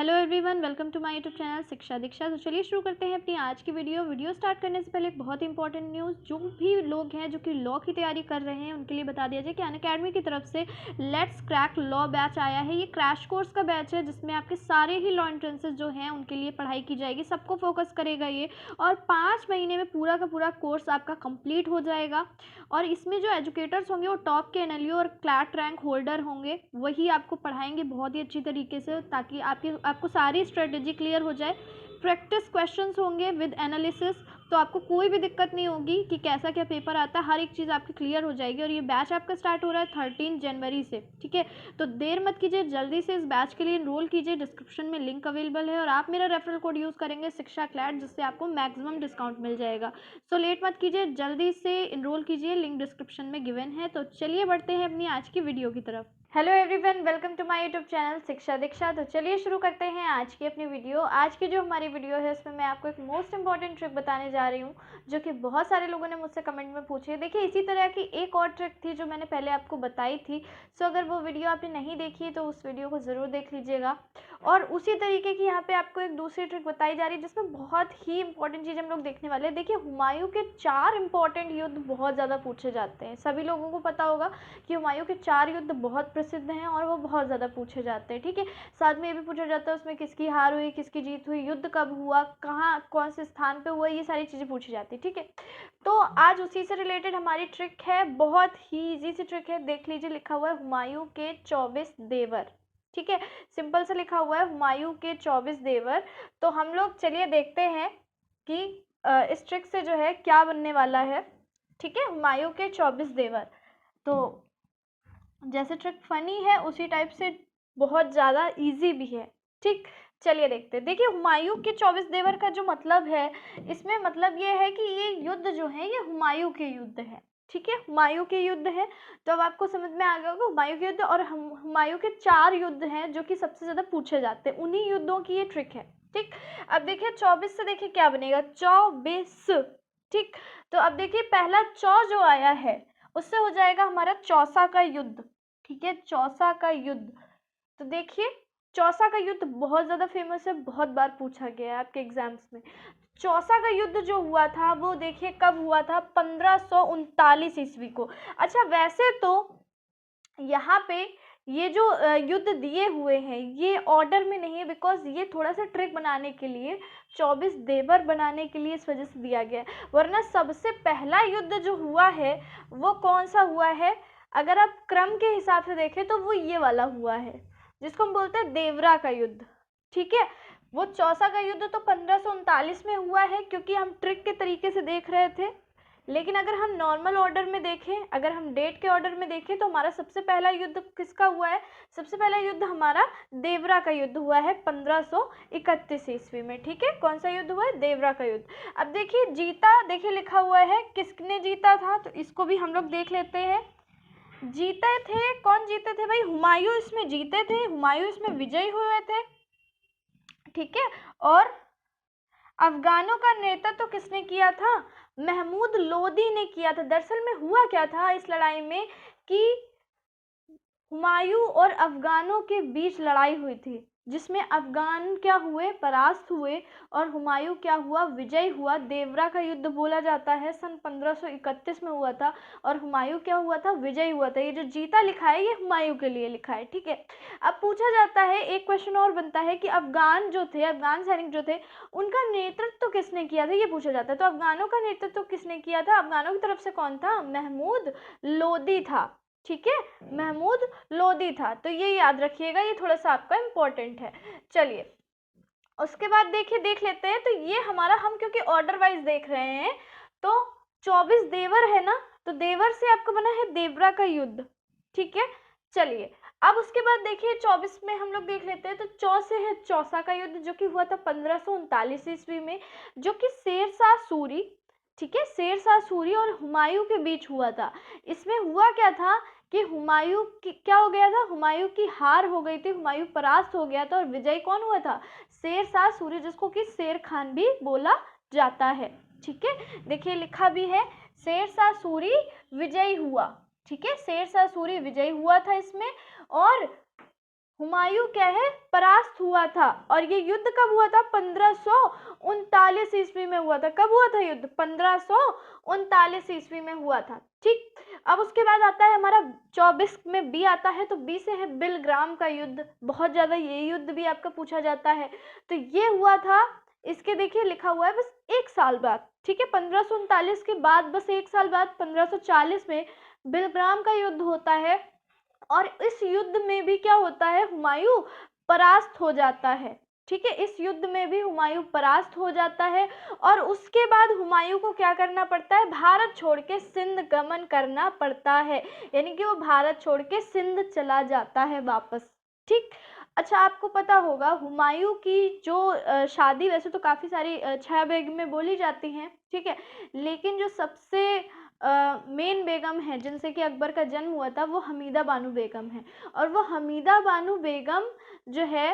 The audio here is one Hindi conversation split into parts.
Hello everyone, welcome to my YouTube channel Shiksha Diksha. तो चलिए शुरू करते हैं अपनी आज की वीडियो स्टार्ट करने से पहले एक बहुत इंपॉर्टेंट न्यूज़, जो भी लोग हैं जो कि लॉ की तैयारी कर रहे हैं उनके लिए बता दिया जाए कि अनअकैडमी की तरफ से लेट्स क्रैक लॉ बैच आया है। ये क्रैश कोर्स का बैच है जिसमें आपके सारे ही लॉ एंट्रेंसेस जो हैं उनके लिए पढ़ाई की जाएगी, सबको फोकस करेगा ये, और 5 महीने में पूरा का पूरा कोर्स आपका कंप्लीट हो जाएगा। और इसमें जो एजुकेटर्स होंगे वो टॉप के एनएलयू और क्लैट रैंक होल्डर होंगे, वही आपको पढ़ाएंगे बहुत ही अच्छी तरीके से, ताकि आपको सारी स्ट्रेटेजी क्लियर हो जाए। प्रैक्टिस क्वेश्चंस होंगे विद एनालिसिस, तो आपको कोई भी दिक्कत नहीं होगी कि कैसा क्या पेपर आता है, हर एक चीज़ आपकी क्लियर हो जाएगी। और ये बैच आपका स्टार्ट हो रहा है 13 जनवरी से, ठीक है। तो देर मत कीजिए, जल्दी से इस बैच के लिए इनरोल कीजिए, डिस्क्रिप्शन में लिंक अवेलेबल है, और आप मेरा रेफरल कोड यूज़ करेंगे शिक्षा क्लैट, जिससे आपको मैक्सिमम डिस्काउंट मिल जाएगा। सो लेट मत कीजिए, जल्दी से इनरोल कीजिए, लिंक डिस्क्रिप्शन में गिवन है। तो चलिए बढ़ते हैं अपनी आज की वीडियो की तरफ। Hello everyone, welcome to my YouTube channel Shiksha Diksha. तो चलिए शुरू करते हैं आज की अपनी वीडियो। आज की जो हमारी वीडियो है उसमें मैं आपको एक मोस्ट इंपॉर्टेंट ट्रिक बताने जा रही हूँ, जो कि बहुत सारे लोगों ने मुझसे कमेंट में पूछी है। देखिए, इसी तरह की एक और ट्रिक थी जो मैंने पहले आपको बताई थी। सो अगर वो वीडियो आपने नहीं देखी तो उस वीडियो को ज़रूर देख लीजिएगा। और उसी तरीके की यहाँ पे आपको एक दूसरी ट्रिक बताई जा रही है जिसमें बहुत ही इंपॉर्टेंट चीज़ हम लोग देखने वाले हैं। देखिए, हुमायूं के 4 इंपॉर्टेंट युद्ध बहुत ज़्यादा पूछे जाते हैं। सभी लोगों को पता होगा कि हुमायूं के 4 युद्ध बहुत प्रसिद्ध हैं और वो बहुत ज़्यादा पूछे जाते हैं, ठीक है। साथ में ये भी पूछा जाता है उसमें किसकी हार हुई, किसकी जीत हुई, युद्ध कब हुआ, कहाँ कौन से स्थान पे हुआ, ये सारी चीज़ें पूछी जाती है, ठीक है। तो आज उसी से रिलेटेड हमारी ट्रिक है, बहुत ही ईजी सी ट्रिक है। देख लीजिए, लिखा हुआ है हुमायूं के 24 देवर, ठीक है। सिंपल से लिखा हुआ है हुमायूं के 24 देवर। तो हम लोग चलिए देखते हैं कि इस ट्रिक से जो है क्या बनने वाला है, ठीक है। हुमायूं के 24 देवर, तो जैसे ट्रिक फनी है उसी टाइप से बहुत ज़्यादा इजी भी है, ठीक। चलिए देखते हैं। देखिए, हुमायूं के 24 देवर का जो मतलब है, इसमें मतलब ये है कि ये युद्ध जो है ये हुमायूं के युद्ध है, ठीक है। हुमायूं के युद्ध है, तो अब आपको समझ में आ गया होगा हुमायूं के युद्ध। और हुमायूं के 4 युद्ध हैं जो कि सबसे ज़्यादा पूछे जाते हैं, उन्हीं युद्धों की ये ट्रिक है, ठीक। अब देखिए 24 से देखिए क्या बनेगा, 24, ठीक। तो अब देखिए पहला जो आया है उससे हो जाएगा हमारा चौसा का युद्ध, ठीक है। चौसा का युद्ध, तो देखिए चौसा का युद्ध बहुत ज़्यादा फेमस है, बहुत बार पूछा गया है आपके एग्जाम्स में। चौसा का युद्ध जो हुआ था वो देखिए कब हुआ था, 1539 ईस्वी को। अच्छा, वैसे तो यहाँ पे ये जो युद्ध दिए हुए हैं ये ऑर्डर में नहीं है, बिकॉज ये थोड़ा सा ट्रिक बनाने के लिए, 24 देवर बनाने के लिए इस वजह से दिया गया है। वरना सबसे पहला युद्ध जो हुआ है वो कौन सा हुआ है, अगर आप क्रम के हिसाब से देखें तो वो ये वाला हुआ है, जिसको हम बोलते हैं देवरा का युद्ध, ठीक है। वो चौसा का युद्ध तो 1539 में हुआ है, क्योंकि हम ट्रिक के तरीके से देख रहे थे। लेकिन अगर हम नॉर्मल ऑर्डर में देखें, अगर हम डेट के ऑर्डर में देखें, तो हमारा सबसे पहला युद्ध किसका हुआ है, सबसे पहला युद्ध हमारा देवरा का युद्ध हुआ है 1531 ईस्वी में, ठीक है। कौन सा युद्ध हुआ है, देवरा का युद्ध। अब देखिए जीता, देखिए लिखा हुआ है किसने जीता था, तो इसको भी हम लोग देख लेते हैं। जीते थे, कौन जीते थे भाई, हुमायूं इसमें जीते थे, हुमायूं इसमें विजयी हुए थे, ठीक है। और अफगानों का नेतृत्व किसने किया था, महमूद लोदी ने किया था। दरअसल में हुआ क्या था इस लड़ाई में कि हुमायूं और अफगानों के बीच लड़ाई हुई थी, जिसमें अफगान क्या हुए, परास्त हुए, और हुमायूं क्या हुआ, विजय हुआ। देवरा का युद्ध बोला जाता है सन 1531 में हुआ था, और हुमायूं क्या हुआ था, विजय हुआ था। ये जो जीता लिखा है ये हुमायूं के लिए लिखा है, ठीक है। अब पूछा जाता है, एक क्वेश्चन और बनता है कि अफगान जो थे, अफगान सैनिक जो थे, उनका नेतृत्व किसने किया था, ये पूछा जाता है। तो अफगानों का नेतृत्व किसने किया था, अफगानों की तरफ से कौन था, महमूद लोदी था, ठीक है। महमूद लोदी था, तो ये याद रखिएगा, ये थोड़ा सा आपका इम्पोर्टेंट है। चलिए उसके बाद देखिए देख लेते हैं। तो ये हमारा, हम क्योंकि ऑर्डर वाइज देख रहे हैं, तो 24 देवर है ना, तो देवर से आपको बना है देवरा का युद्ध, ठीक है। चलिए अब उसके बाद देखिए 24 में हम लोग देख लेते हैं। तो चौ से है चौसा का युद्ध, जो कि हुआ था 1539 ईस्वी में, जो कि शेरशाह सूरी, ठीक है, शेरशाह सूरी और हुमायूं के बीच हुआ था। इसमें हुआ क्या था कि हुमायूं की क्या हो गया था, हुमायूं की हार हो गई थी, हुमायूं परास्त हो गया था, और विजय कौन हुआ था, शेरशाह सूरी, जिसको कि शेर खान भी बोला जाता है, ठीक है। देखिए लिखा भी है शेरशाह सूरी विजयी हुआ, ठीक है। शेरशाह सूरी विजयी हुआ था इसमें, और हुमायूं क्या है, परास्त हुआ था। और ये युद्ध कब हुआ था, 1539 ईस्वी में हुआ था। कब हुआ था युद्ध, 1539 ईस्वी में हुआ था। ठीक, अब उसके बाद आता है हमारा 24 में बी आता है, तो बी से है बिलग्राम का युद्ध। बहुत ज्यादा ये युद्ध भी आपका पूछा जाता है। तो ये हुआ था, इसके देखिए लिखा हुआ है बस एक साल बाद। ठीक है, 1539 के बाद बस एक साल बाद 1540 में बिलग्राम का युद्ध होता है। और इस युद्ध में भी क्या होता है, हुमायूं परास्त हो जाता है। ठीक है, इस युद्ध में भी हुमायूं परास्त हो जाता है। और उसके बाद हुमायूं को क्या करना पड़ता है, भारत छोड़ के सिंध गमन करना पड़ता है। यानी कि वो भारत छोड़ के सिंध चला जाता है वापस। ठीक, अच्छा आपको पता होगा हुमायूं की जो शादी, वैसे तो काफ़ी सारी 6 बेगम में बोली जाती हैं, ठीक है, लेकिन जो सबसे मेन बेगम है जिनसे कि अकबर का जन्म हुआ था, वो हमीदा बानो बेगम है। और वो हमीदा बानो बेगम जो है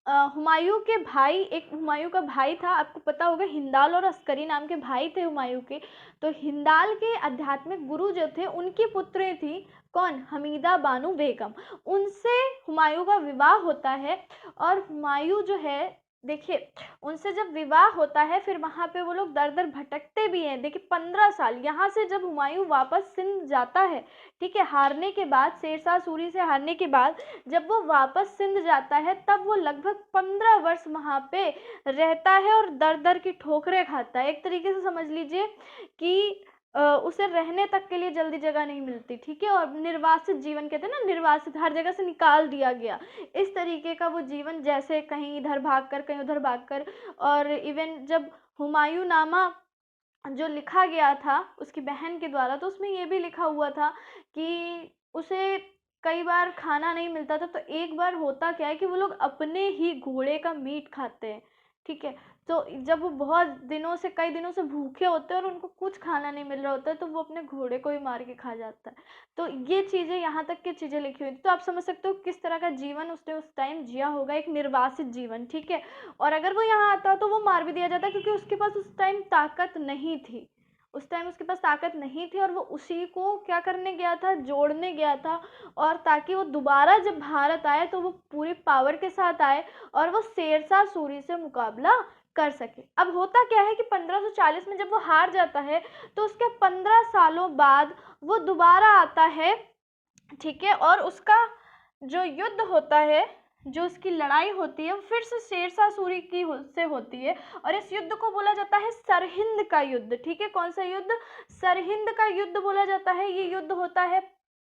हुमायूं के भाई, एक हुमायूं का भाई था, आपको पता होगा हिंदाल और अस्करी नाम के भाई थे हुमायूं के। तो हिंदाल के आध्यात्मिक गुरु जो थे, उनकी पुत्री थी कौन, हमीदा बानो बेगम। उनसे हुमायूं का विवाह होता है। और हुमायूं जो है, देखिए उनसे जब विवाह होता है, फिर वहां पे वो लोग दर दर भटकते भी हैं। देखिए 15 साल यहाँ से जब हुमायूं वापस सिंध जाता है, ठीक है, हारने के बाद, शेरशाह सूरी से हारने के बाद जब वो वापस सिंध जाता है, तब वो लगभग 15 वर्ष वहां पे रहता है और दर दर की ठोकरें खाता है। एक तरीके से समझ लीजिए कि उसे रहने तक के लिए जल्दी जगह नहीं मिलती। ठीक है, और निर्वासित जीवन कहते हैं ना, निर्वासित, हर जगह से निकाल दिया गया, इस तरीके का वो जीवन, जैसे कहीं इधर भागकर कहीं उधर भागकर। और इवन जब हुमायूं नामा जो लिखा गया था उसकी बहन के द्वारा, तो उसमें ये भी लिखा हुआ था कि उसे कई बार खाना नहीं मिलता था। तो एक बार होता क्या है कि वो लोग अपने ही घोड़े का मीट खाते हैं। ठीक है, तो जब वो बहुत दिनों से, कई दिनों से भूखे होते हैं और उनको कुछ खाना नहीं मिल रहा होता है, तो वो अपने घोड़े को ही मार के खा जाता है। तो ये चीज़ें, यहाँ तक की चीज़ें लिखी हुई थी, तो आप समझ सकते हो किस तरह का जीवन उसने उस टाइम जिया होगा, एक निर्वासित जीवन। ठीक है, और अगर वो यहाँ आता तो वो मार भी दिया जाता, क्योंकि उसके पास उस टाइम ताकत नहीं थी। उस टाइम उसके पास ताकत नहीं थी, और वो उसी को क्या करने गया था, जोड़ने गया था। और ताकि वो दोबारा जब भारत आए तो वो पूरी पावर के साथ आए और वो शेरशाह सूरी से मुकाबला कर सके। अब होता क्या है कि 1540 में जब वो हार जाता है, तो उसके 15 सालों बाद वो दोबारा आता है। ठीक है, और उसका जो युद्ध होता है, जो उसकी लड़ाई होती है, वो फिर से शेरशाह सूरी से होती है। और इस युद्ध को बोला जाता है सरहिंद का युद्ध। ठीक है, कौन सा युद्ध, सरहिंद का युद्ध बोला जाता है। ये युद्ध होता है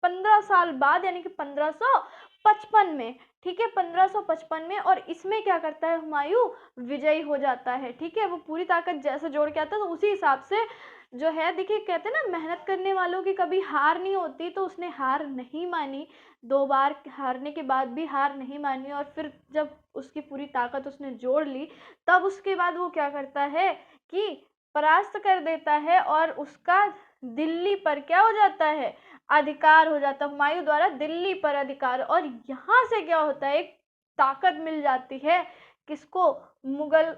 15 साल बाद, यानी कि 1555 में। ठीक है, 1555 में। और इसमें क्या करता है, हुमायूं विजयी हो जाता है। ठीक है, वो पूरी ताकत जैसे जोड़ के आता है, तो उसी हिसाब से जो है, देखिए कहते हैं ना, मेहनत करने वालों की कभी हार नहीं होती। तो उसने हार नहीं मानी, 2 बार हारने के बाद भी हार नहीं मानी। और फिर जब उसकी पूरी ताकत उसने जोड़ ली, तब उसके बाद वो क्या करता है कि परास्त कर देता है, और उसका दिल्ली पर क्या हो जाता है, अधिकार हो जाता है, हुमायूं द्वारा दिल्ली पर अधिकार। और यहाँ से क्या होता है, एक ताकत मिल जाती है किसको, मुगल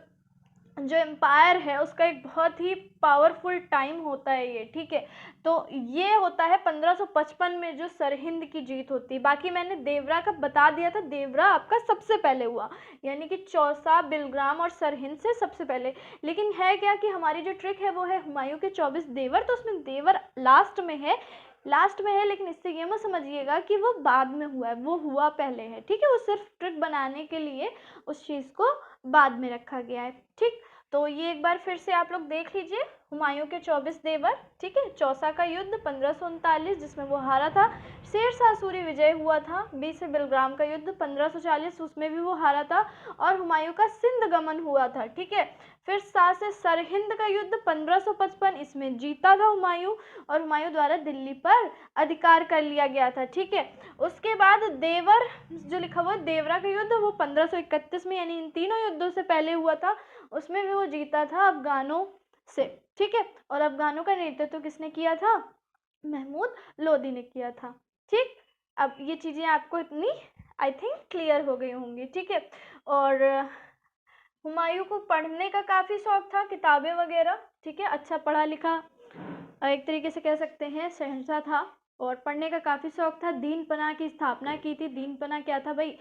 जो एम्पायर है उसका एक बहुत ही पावरफुल टाइम होता है ये। ठीक है, तो ये होता है 1555 में जो सरहिंद की जीत होती है। बाकी मैंने देवरा का बता दिया था, देवरा आपका सबसे पहले हुआ, यानी कि चौसा, बिलग्राम और सरहिंद से सबसे पहले। लेकिन है क्या कि हमारी जो ट्रिक है वो है हुमायूं के 24 देवर, तो उसमें देवर लास्ट में है, लास्ट में है। लेकिन इससे ये मत समझिएगा कि वो बाद में हुआ है, वो हुआ पहले है। ठीक है, वो सिर्फ ट्रिक बनाने के लिए उस चीज़ को बाद में रखा गया है। ठीक, तो ये एक बार फिर से आप लोग देख लीजिए, हुमायूं के 24 देवर। ठीक है, चौसा का युद्ध 1539 जिसमें वो हारा था, शेरशाह सूरी विजय हुआ था। 20 से बिलग्राम का युद्ध 1540, उसमें भी वो हारा था। और हुमायूं का सिंध गमन हुआ था। ठीक है, फिर 7 से सरहिंद का युद्ध 1555, इसमें जीता था हुमायूं, और हुमायूं द्वारा दिल्ली पर अधिकार कर लिया गया था। ठीक है, उसके बाद देवर जो लिखा हुआ देवरा का युद्ध, वो 1531 में, यानी इन तीनों युद्धों से पहले हुआ था। उसमें भी वो जीता था अफगानों से। ठीक है, और अफगानों का नेतृत्व किसने किया था, महमूद लोदी ने किया था। ठीक, अब ये चीज़ें आपको इतनी आई थिंक क्लियर हो गई होंगी। ठीक है, और हुमायूं को पढ़ने का काफ़ी शौक था, किताबें वगैरह। ठीक है, अच्छा पढ़ा लिखा, एक तरीके से कह सकते हैं शहंशाह था। और पढ़ने का काफ़ी शौक था। दीन पनाह की स्थापना की थी। दीन पनाह क्या था भाई,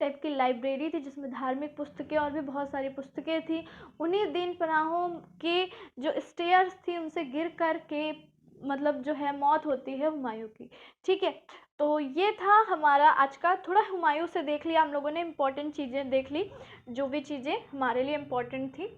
टाइप की लाइब्रेरी थी जिसमें धार्मिक पुस्तकें और भी बहुत सारी पुस्तकें थी। उन्हीं दीन पनाहों के जो स्टेयर्स थी उनसे गिर कर के मतलब जो है मौत होती है हुमायूं की। ठीक है, तो ये था हमारा आज का, थोड़ा हुमायूं से देख लिया हम लोगों ने, इम्पोर्टेंट चीज़ें देख ली, जो भी चीज़ें हमारे लिए इम्पोर्टेंट थी।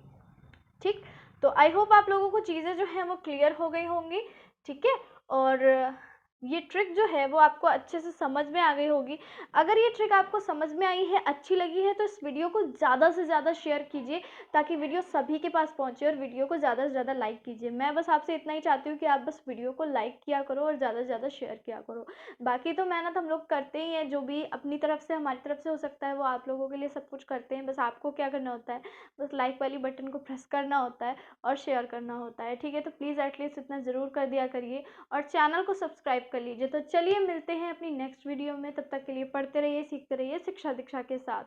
ठीक, तो आई होप आप लोगों को चीज़ें जो हैं वो क्लियर हो गई होंगी। ठीक है, और ये ट्रिक जो है वो आपको अच्छे से समझ में आ गई होगी। अगर ये ट्रिक आपको समझ में आई है, अच्छी लगी है, तो इस वीडियो को ज़्यादा से ज़्यादा शेयर कीजिए ताकि वीडियो सभी के पास पहुंचे, और वीडियो को ज़्यादा से ज़्यादा लाइक कीजिए। मैं बस आपसे इतना ही चाहती हूँ कि आप बस वीडियो को लाइक किया करो और ज़्यादा से ज़्यादा शेयर किया करो। बाकी तो मेहनत हम लोग करते ही हैं, जो भी अपनी तरफ से हमारी तरफ से हो सकता है वो आप लोगों के लिए सब कुछ करते हैं। बस आपको क्या करना होता है, बस लाइक वाली बटन को प्रेस करना होता है और शेयर करना होता है। ठीक है, तो प्लीज़ एटलीस्ट इतना ज़रूर कर दिया करिए और चैनल को सब्सक्राइब कर लीजिए। तो चलिए मिलते हैं अपनी नेक्स्ट वीडियो में, तब तक के लिए पढ़ते रहिए, सीखते रहिए शिक्षा दीक्षा के साथ।